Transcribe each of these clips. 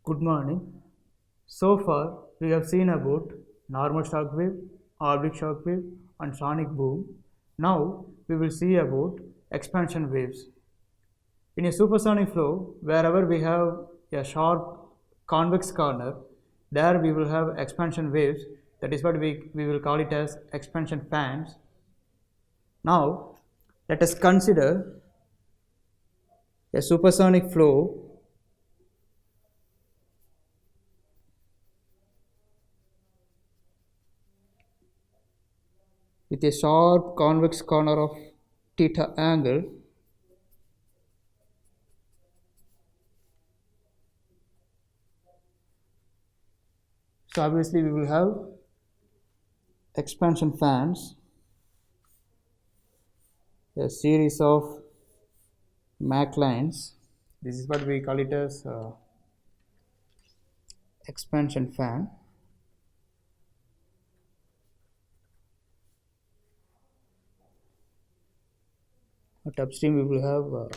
Good morning. So far, we have seen about normal shock wave, oblique shock wave, and sonic boom. Now, we will see about expansion waves. In a supersonic flow, wherever we have a sharp convex corner, there we will have expansion waves. That is what we will call it as expansion fans. Now, let us consider a supersonic flow with a sharp convex corner of theta angle. So obviously we will have expansion fans, a series of Mach lines. This is what we call it as expansion fan. At upstream we will have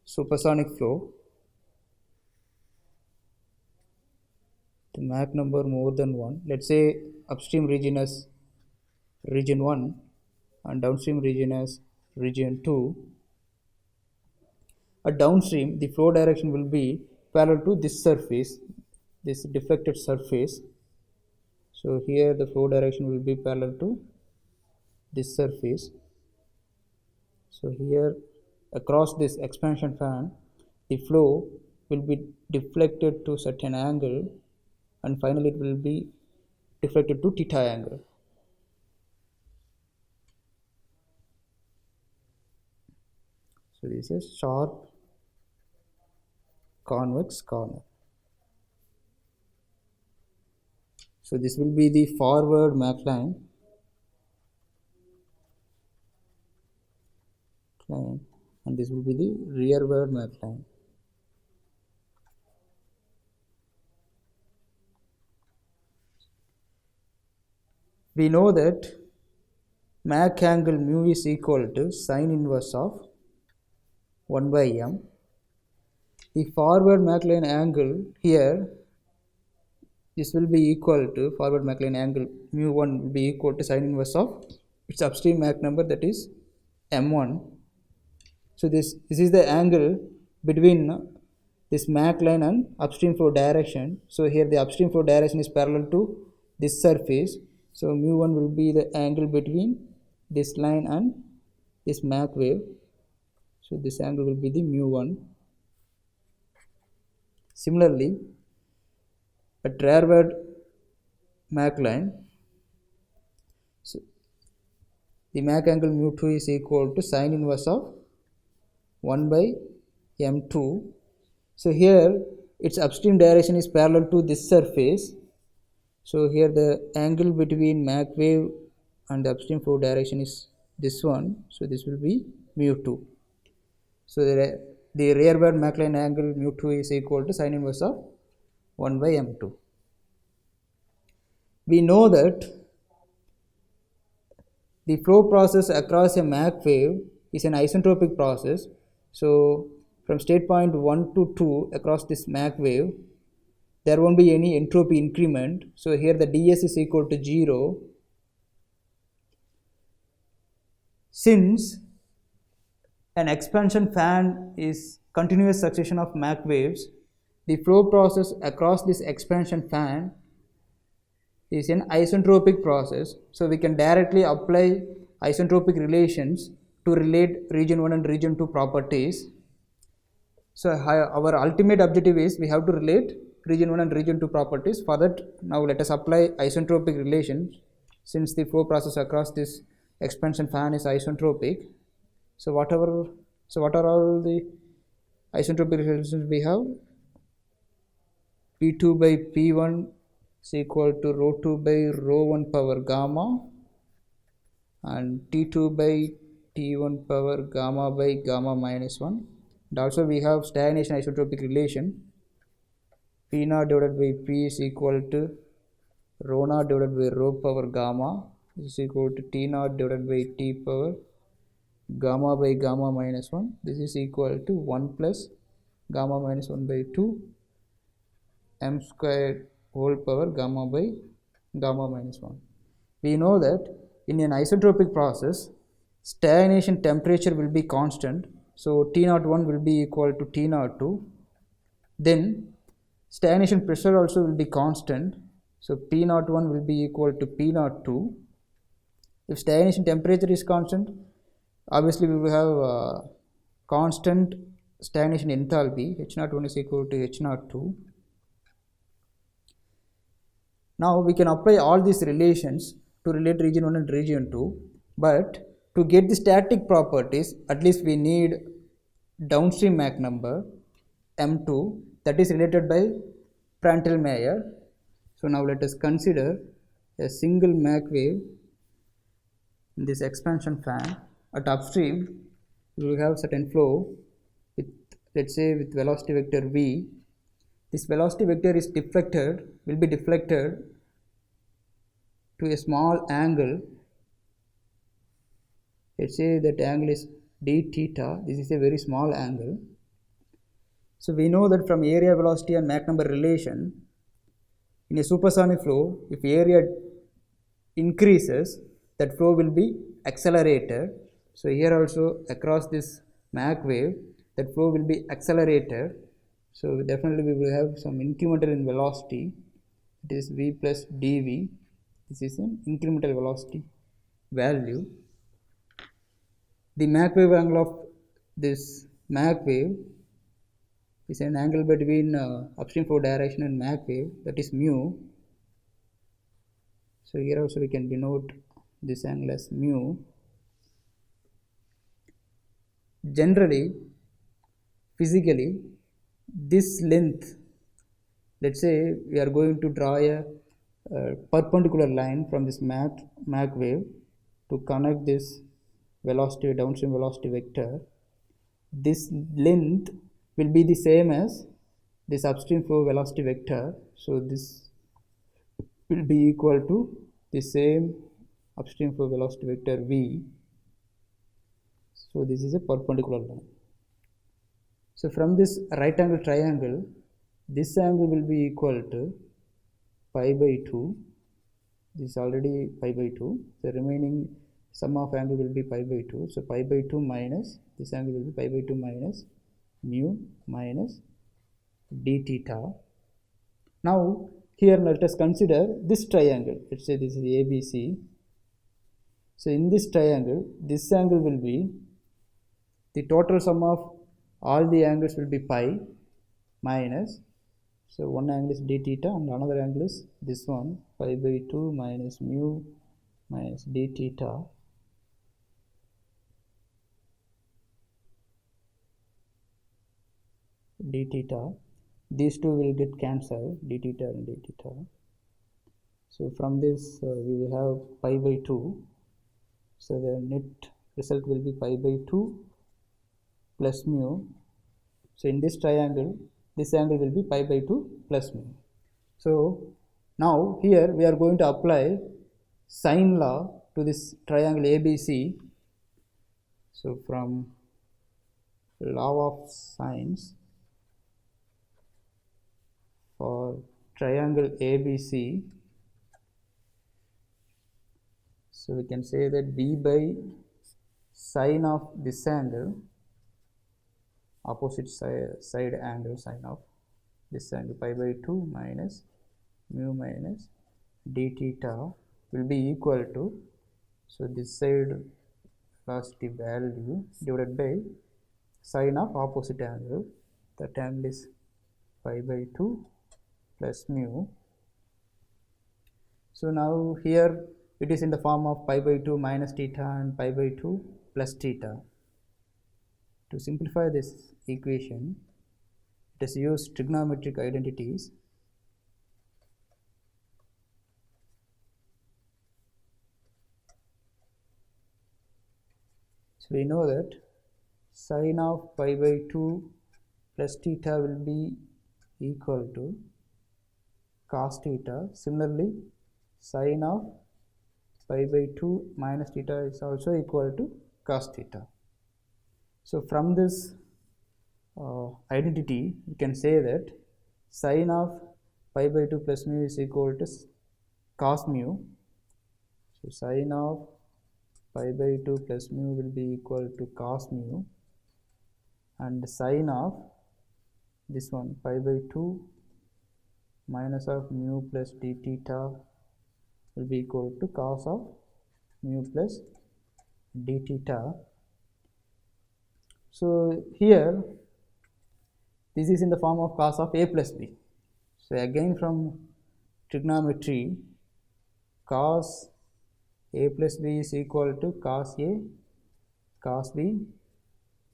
supersonic flow. The Mach number more than 1. Let's say upstream region as region 1 and downstream region as region 2. At downstream, the flow direction will be parallel to this surface, this deflected surface. So here the flow direction will be parallel to this surface. So here across this expansion fan, the flow will be deflected to certain angle and finally it will be deflected to theta angle. So this is sharp convex corner. So this will be the forward Mach line, and this will be the rearward Mach line. We know that Mach angle mu is equal to sine inverse of 1 by m. The forward Mach line angle here, this will be equal to forward Mach line angle mu1 will be equal to sine inverse of its upstream Mach number, that is m1. So this is the angle between this Mach line and upstream flow direction. So here the upstream flow direction is parallel to this surface. So mu1 will be the angle between this line and this Mach wave. So this angle will be the mu1. Similarly, at rearward Mach line, so the Mach angle mu2 is equal to sine inverse of 1 by m2. So here its upstream direction is parallel to this surface. So here the angle between Mach wave and the upstream flow direction is this one. So this will be mu2. So the rearward Mach line angle mu2 is equal to sine inverse of 1 by m2. We know that the flow process across a Mach wave is an isentropic process. So from state point 1 to 2 across this Mach wave, there won't be any entropy increment. So here the ds is equal to 0. Since an expansion fan is continuous succession of Mach waves, the flow process across this expansion fan is an isentropic process. So we can directly apply isentropic relations to relate region 1 and region 2 properties. So our ultimate objective is we have to relate region 1 and region 2 properties. For that, now let us apply isentropic relations, since the flow process across this expansion fan is isentropic. So what are all the isentropic relations we have? P2 by P1 is equal to rho 2 by rho 1 power gamma, and T2 by T1 power gamma by gamma minus 1. And also we have stagnation isentropic relation. P0 divided by P is equal to rho 0 divided by rho power gamma is equal to T0 divided by T power gamma by gamma minus 1. This is equal to 1 plus gamma minus 1 by 2 m squared whole power gamma by gamma minus 1. We know that in an isotropic process, stagnation temperature will be constant. So T01 will be equal to T02. Then stagnation pressure also will be constant. So P01 will be equal to P02. If stagnation temperature is constant, obviously we will have constant stagnation enthalpy. H01 is equal to H02. Now we can apply all these relations to relate region 1 and region 2, but to get the static properties, at least we need downstream Mach number M2 that is related by Prandtl-Meyer. So now let us consider a single Mach wave in this expansion fan. At upstream we will have certain flow with, let's say, with velocity vector v. This velocity vector is deflected, will be deflected to a small angle. Let's say that angle is d theta. This is a very small angle. So we know that from area velocity and Mach number relation, in a supersonic flow, if area increases, that flow will be accelerated. So here also across this Mach wave, that flow will be accelerated. So definitely we will have some incremental in velocity. It is v plus dv. This is an incremental velocity value. The Mach wave angle of this Mach wave is an angle between upstream flow direction and Mach wave, that is mu. So here also we can denote this angle as mu. Generally, physically, this length, let's say we are going to draw a perpendicular line from this Mach wave to connect this velocity, downstream velocity vector. This length will be the same as this upstream flow velocity vector. So this will be equal to the same upstream flow velocity vector v. So this is a perpendicular line. So from this right angle triangle, this angle will be equal to pi by 2. This is already pi by 2. The remaining sum of angle will be pi by 2. So pi by 2 minus, this angle will be pi by 2 minus mu minus d theta. Now here let us consider this triangle. Let's say this is ABC. So in this triangle, this angle will be, the total sum of all the angles will be pi minus, so one angle is d theta and another angle is this one, pi by 2 minus mu minus d theta. D theta, these two will get cancelled, d theta and d theta. So from this we will have pi by 2. So the net result will be pi by 2 plus mu. So in this triangle, this angle will be pi by 2 plus mu. So now here we are going to apply sine law to this triangle ABC. So from law of sines for triangle ABC, so we can say that v by sine of this angle, opposite side angle sine of this angle, pi by 2 minus mu minus d theta will be equal to, so this side velocity value divided by sine of opposite angle, that angle is pi by 2 plus mu. So now here it is in the form of pi by 2 minus theta and pi by 2 plus theta. To simplify this equation, let us use trigonometric identities. So we know that sine of pi by 2 plus theta will be equal to cos theta. Similarly, sine of pi by 2 minus theta is also equal to cos theta. So from this identity, we can say that sine of pi by 2 plus mu is equal to cos mu. So sine of pi by 2 plus mu will be equal to cos mu, and sine of this one pi by 2 minus of mu plus d theta will be equal to cos of mu plus d theta. So here this is in the form of cos of a plus b. So again from trigonometry, cos a plus b is equal to cos a cos b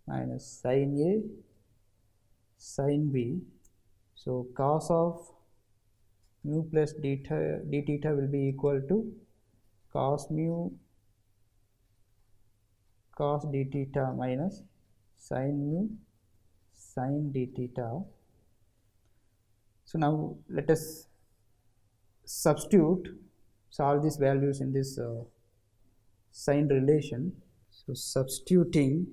minus sin a sin b. So cos of mu plus d theta will be equal to cos mu cos d theta minus sin mu sin d theta. So now let us substitute, solve these values in this sign relation. So substituting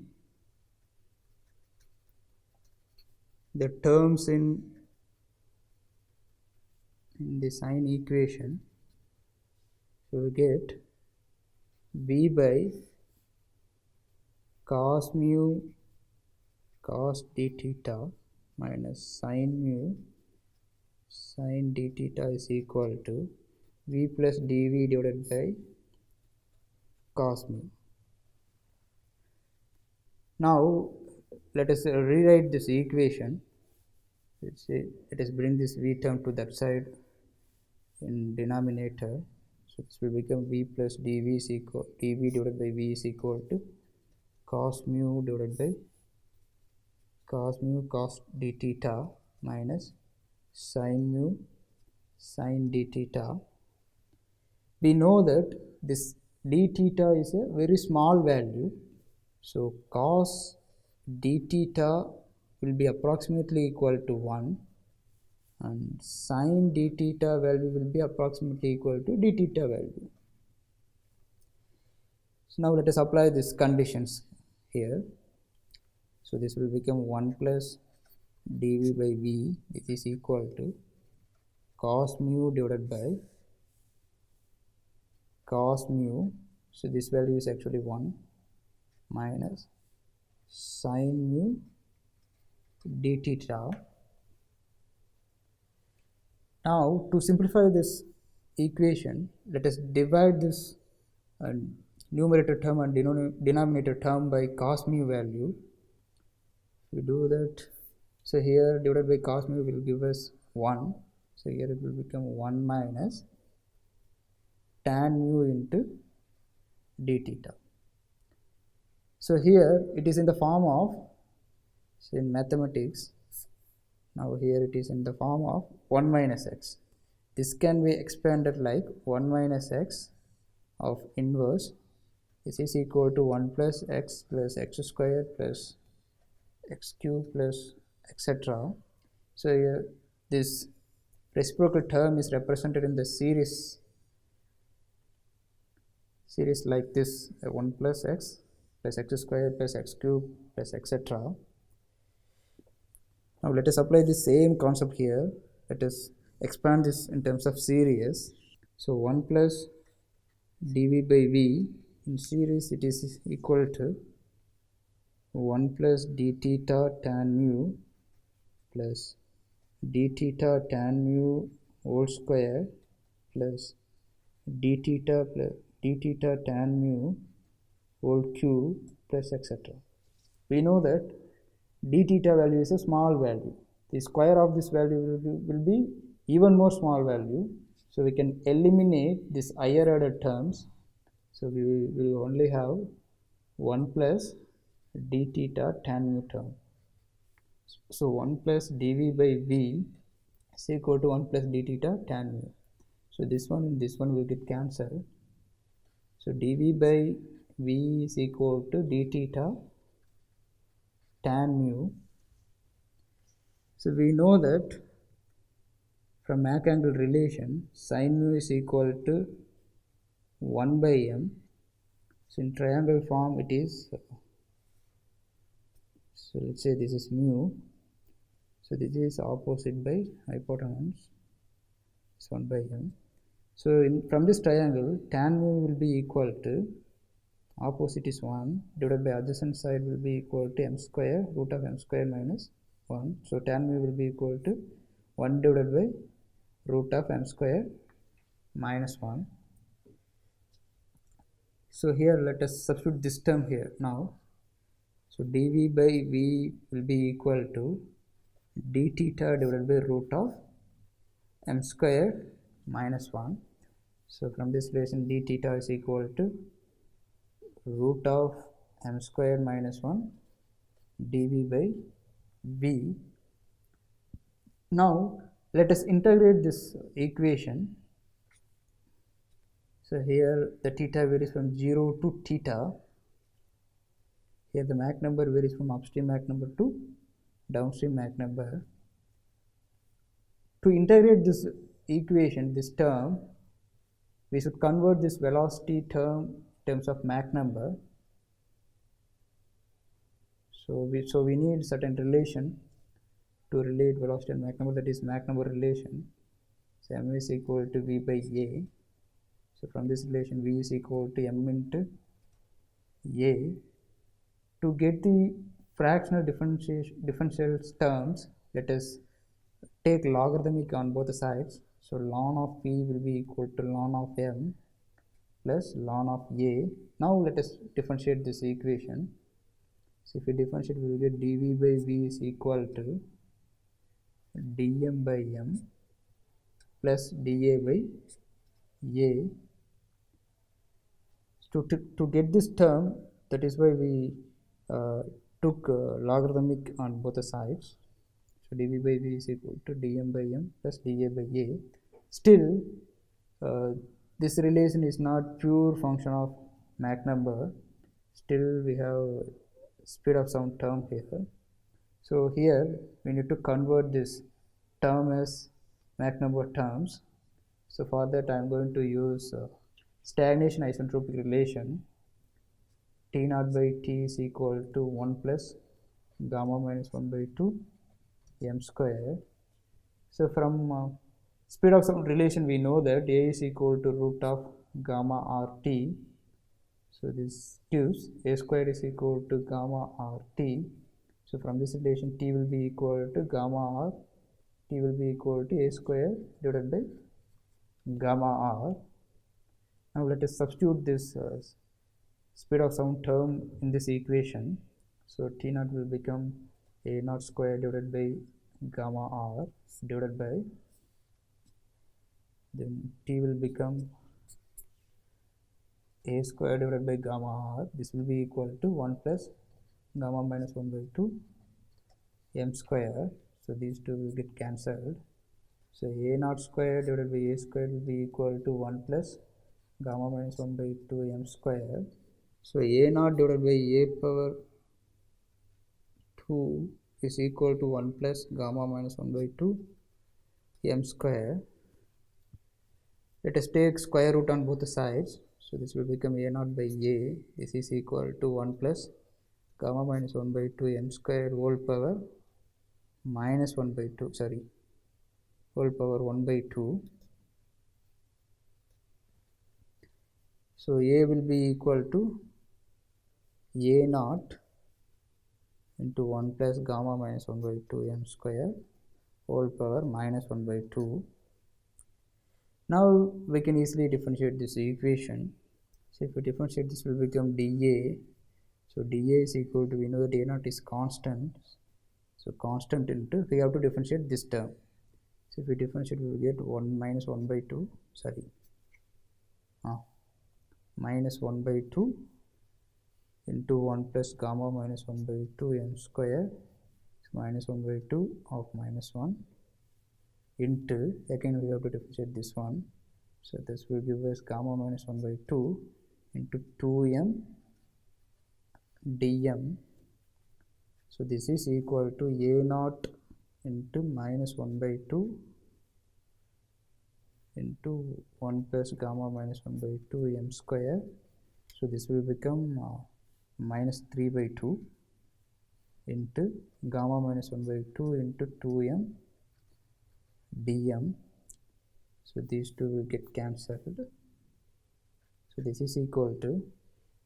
the terms in the sign equation, so we get b by cos mu cos d theta minus sin mu sin d theta is equal to v plus dv divided by cos mu. Now let us rewrite this equation. Let us bring this v term to that side in denominator. So this will become v plus dv is equal dv divided by v is equal to cos mu divided by cos mu cos d theta minus sin mu sin d theta. We know that this d theta is a very small value, so cos d theta will be approximately equal to 1 and sin d theta value will be approximately equal to d theta value. So now let us apply these conditions here. So this will become 1 plus dv by v, this is equal to cos mu divided by cos mu, so this value is actually 1 minus sin mu d theta. Now to simplify this equation, let us divide this numerator term and denominator term by cos mu value. We do that, so here divided by cos mu will give us 1, so here it will become 1 minus tan mu into d theta. So here it is in the form of, so in mathematics, now here it is in the form of 1 minus x. This can be expanded like 1 minus x of inverse. This is equal to 1 plus x squared plus x cube plus etc. So here this reciprocal term is represented in the series like this, 1 plus x squared plus x cube plus etc. Now let us apply the same concept here. Let us expand this in terms of series. So 1 plus dv by v, in series it is equal to 1 plus d theta tan mu plus d theta tan mu whole square plus d theta tan mu whole cube plus etc. We know that d theta value is a small value. The square of this value will be even more small value. So we can eliminate this higher order terms. So we will only have 1 plus d theta tan mu term. So 1 plus dv by v is equal to 1 plus d theta tan mu. So this one and this one will get cancelled. So dv by v is equal to d theta tan mu. So we know that from Mach angle relation, sin mu is equal to 1 by m. So in triangle form it is, so let's say this is mu, so this is opposite by hypotenuse, is 1 by m. So from this triangle, tan mu will be equal to, opposite is 1 divided by adjacent side will be equal to m square root of m square minus 1. So tan mu will be equal to 1 divided by root of m square minus 1. So here let us substitute this term here now. So dv by v will be equal to d theta divided by root of m square minus 1. So from this relation d theta is equal to root of m square minus 1 dv by v. Now let us integrate this equation. So here the theta varies from 0 to theta. Here the Mach number varies from upstream Mach number to downstream Mach number. To integrate this equation, this term, we should convert this velocity term in terms of Mach number. So we need certain relation to relate velocity and Mach number, that is Mach number relation. So m is equal to v by a. So from this relation v is equal to m into a. To get the fractional differential terms, let us take logarithmic on both sides. So ln of p will be equal to ln of m plus ln of a. Now let us differentiate this equation. So if we differentiate, we will get dv by v is equal to dm by m plus dA by a. To get this term, that is why we took logarithmic on both the sides. So dv by v is equal to dm by m plus dA by a. Still, this relation is not pure function of Mach number. Still we have speed of sound term here. So here we need to convert this term as Mach number terms. So for that I am going to use stagnation isentropic relation. T naught by T is equal to 1 plus gamma minus 1 by 2 m square. So from speed of sound relation we know that A is equal to root of gamma RT. So this gives a square is equal to gamma RT. So from this relation T will be equal to gamma R. T will be equal to a square divided by gamma R. Now let us substitute this speed of sound term in this equation. So T naught will become a naught square divided by gamma R divided by, then T will become a square divided by gamma R. This will be equal to 1 plus gamma minus 1 by 2 m square. So these two will get cancelled. So a naught square divided by a square will be equal to 1 plus gamma minus 1 by 2 m square. So a naught divided by a power 2 is equal to 1 plus gamma minus 1 by 2 m square. Let us take square root on both the sides. So this will become a naught by a. This is equal to 1 plus gamma minus 1 by 2 m square whole power minus 1 by 2, sorry, whole power 1 by 2. So a will be equal to a naught into 1 plus gamma minus 1 by 2 m square whole power minus 1 by 2. Now we can easily differentiate this equation. So if we differentiate, this will become dA. So dA is equal to, we know that a naught is constant. So constant into, we have to differentiate this term. So if we differentiate, we will get 1 minus 1 by 2, sorry, minus 1 by 2 into 1 plus gamma minus 1 by 2 m square minus 1 by 2 of minus 1 into, again we have to differentiate this one. So this will give us gamma minus 1 by 2 into 2m dm. So this is equal to a naught into minus 1 by 2 into 1 plus gamma minus 1 by 2 m square. So this will become minus 3 by 2 into gamma minus 1 by 2 into 2m dm. So these two will get cancelled. So this is equal to,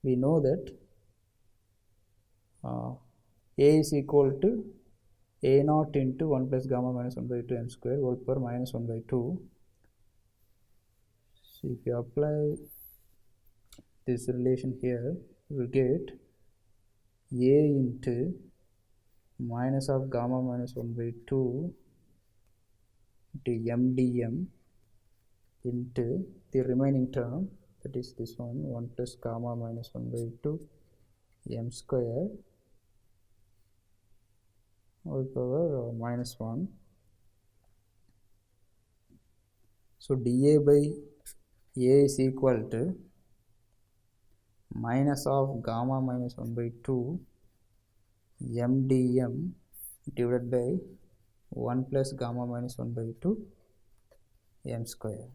we know that A is equal to A naught into 1 plus gamma minus 1 by 2 m square whole power minus 1 by 2. So if you apply this relation here, you will get A into minus of gamma minus 1 by 2 into m dm into the remaining term, that is this one, 1 plus gamma minus 1 by 2 m square whole power minus 1. So dA by A is equal to minus of gamma minus 1 by 2 m dm divided by 1 plus gamma minus 1 by 2 m square.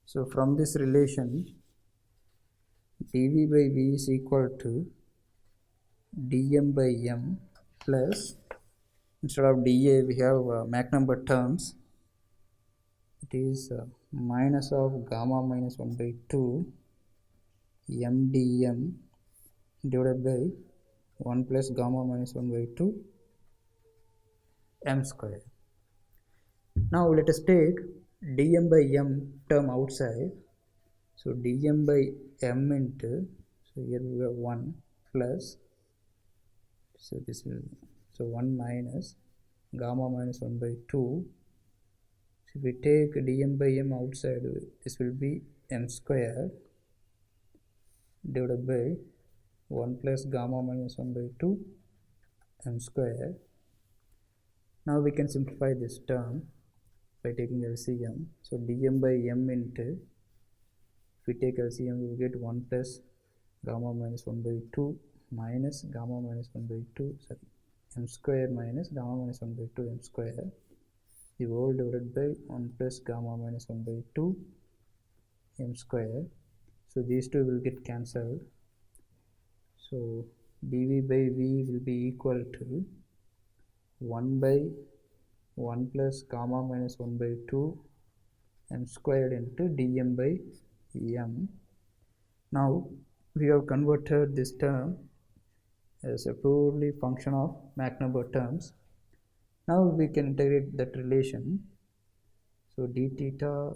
So from this relation, dV by V is equal to dm by m plus, instead of dA we have Mach number terms, it is minus of gamma minus 1 by 2 m dm divided by 1 plus gamma minus 1 by 2 m square. Now let us take dm by m term outside. So dm by m into, so here we have 1 plus, so this will, so 1 minus gamma minus 1 by 2. So if we take dm by m outside, this will be m square divided by 1 plus gamma minus 1 by 2 m square. Now we can simplify this term by taking LCM. So dm by m into, if we take LCM, we will get 1 plus gamma minus 1 by 2 minus gamma minus 1 by 2, sorry, m square minus gamma minus 1 by 2 m square, the whole divided by 1 plus gamma minus 1 by 2 m square. So these two will get cancelled. So dV by V will be equal to 1 by 1 plus gamma minus 1 by 2 m squared into dm by m. Now we have converted this term as a purely function of Mach number terms. Now we can integrate that relation. So d theta,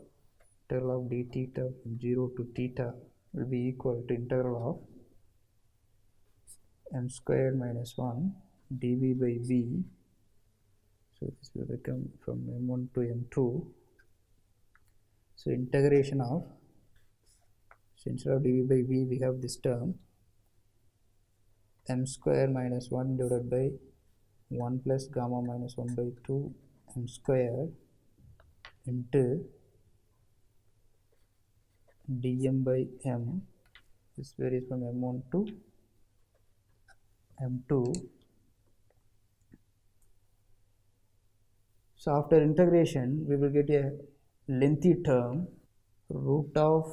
integral of d theta from 0 to theta will be equal to integral of m squared minus 1 dV by V. So this will become from m1 to m2. So integration of, so instead of dV by V we have this term m square minus 1 divided by 1 plus gamma minus 1 by 2 m square into dm by m. This varies from m1 to m2. So after integration we will get a lengthy term, root of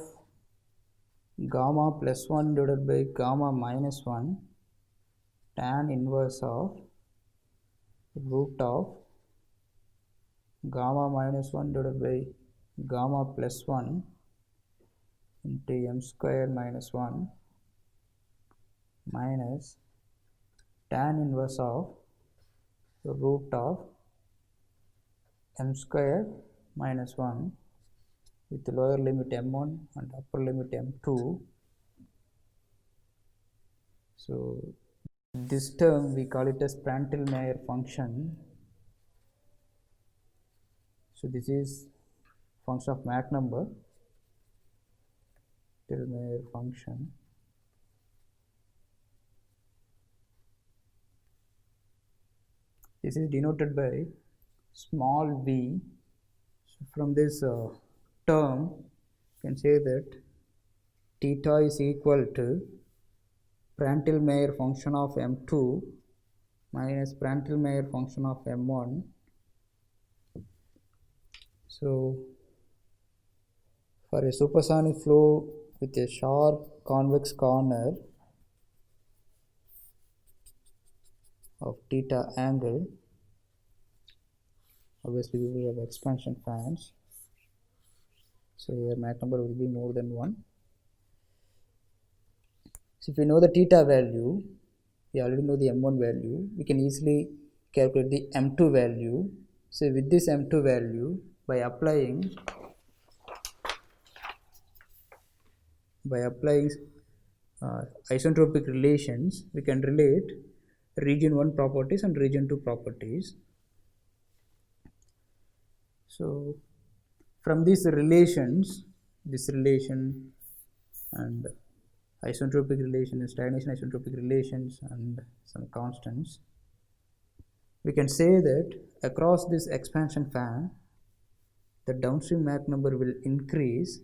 gamma plus 1 divided by gamma minus 1 tan inverse of root of gamma minus 1 divided by gamma plus 1 into m square minus 1 minus tan inverse of root of m square minus 1 with lower limit m1 and upper limit m2. So this term we call it as Prandtl-Meyer function. So this is function of Mach number, Prandtl-Meyer function. This is denoted by small v. So from this term you can say that theta is equal to Prandtl-Meyer function of m2 minus Prandtl-Meyer function of m1. So for a supersonic flow with a sharp convex corner of theta angle, obviously we will have expansion fans. So here Mach number will be more than 1. So if we know the theta value, we already know the m1 value, we can easily calculate the m2 value. So with this m2 value, by applying isentropic relations, we can relate region 1 properties and region 2 properties. So from these relations, this relation and isentropic relation and stagnation isentropic relations and some constants, we can say that across this expansion fan, the downstream Mach number will increase,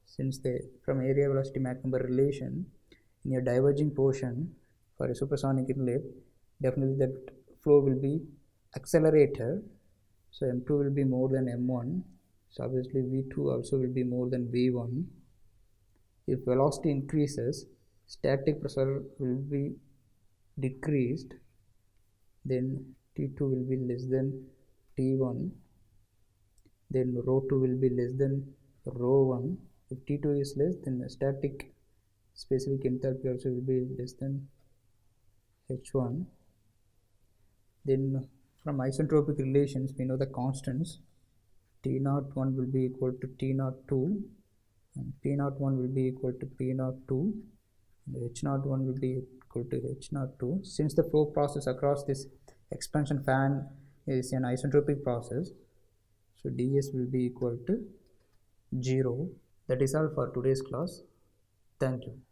since from area velocity Mach number relation in a diverging portion for a supersonic inlet, definitely that flow will be accelerated. So m2 will be more than m1. So obviously v2 also will be more than v1. If velocity increases, static pressure will be decreased, then T2 will be less than T1, then rho 2 will be less than rho 1. If T2 is less, then the static specific enthalpy also will be less than H1. Then from isentropic relations, we know the constants. T01 will be equal to T02, and P01 will be equal to P02, and H01 will be equal to H02. Since the flow process across this expansion fan is an isentropic process, so ds will be equal to 0. That is all for today's class. Thank you.